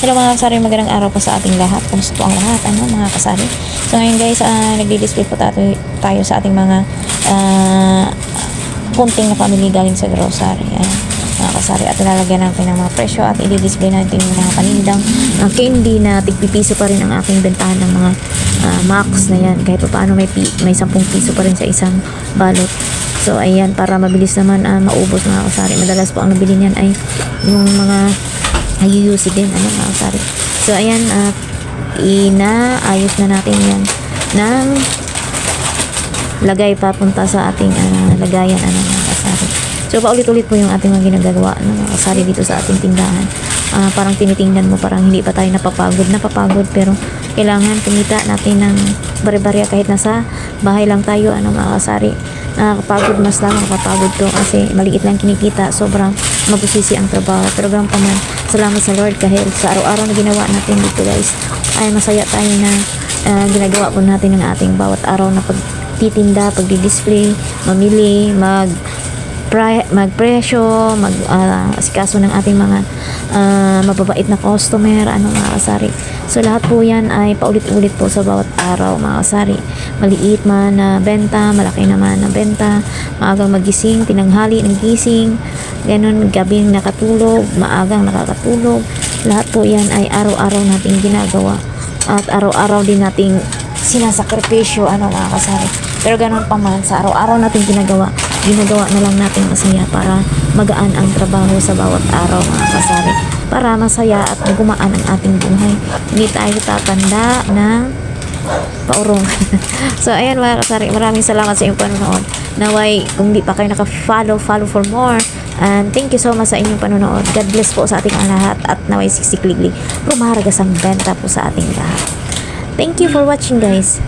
Hello mga kasari, magandang araw po sa ating lahat. Kumusta po ang lahat, mga kasari? So ngayon guys, nagdi-display po tayo sa ating mga kunting na pamili galing sa grocery. Mga kasari, at ilalagyan natin ng mga presyo at i-display natin yung mga panindang candy na tigpipiso pa rin ang aking bentahan ng mga max na yan. Kahit pa paano may 10 piso pa rin sa isang balot. So ayan, para mabilis naman maubos mga kasari. Madalas po ang nabili niyan ay yung mga ayuyusi din, mga kasari. So ayan, inaayos na natin yan ng lagay papunta sa ating lagayan, mga kasari. So paulit-ulit po yung ating mga ginagawa, mga kasari, dito sa ating tindahan. Parang tinitingnan mo, parang hindi pa tayo napapagod, pero kailangan kumita natin ng bare-barya kahit nasa bahay lang tayo, mga kasari. Nakakapagod, mas lang nakakapagod to kasi maliit lang kinikita, sobrang mabusisi ang trabaho. Pero ganun pa man, salamat sa Lord kahit sa araw-araw na ginawa natin dito guys, ay masaya tayo na ginagawa po natin ng ating bawat araw na pagtitinda, pagdi-display, mamili, magpresyo, asikaso ng ating mga mababait na customer, mga kasari. So lahat po yan ay paulit-ulit po sa bawat araw, mga kasari. Maliit man na benta, malaki naman na benta, maagang magising, tinanghali nagising, ganun, gabing nakatulog, maagang nakakatulog. Lahat po yan ay araw-araw nating ginagawa at araw-araw din nating sinasakripisyo, mga kasari. Pero ganun pa man, sa araw-araw natin ginagawa na lang natin masaya para magaan ang trabaho sa bawat araw, mga kasari. Para masaya at gumaan ang ating buhay. Hindi tayo tatanda na paurong. So ayan mga kasari, maraming salamat sa inyong panonood. Naway, kung di pa kayo follow for more. And thank you so much sa inyong panonood. God bless po sa ating lahat at naway siksikliglig rumaragas ang benta po sa ating lahat. Thank you for watching guys.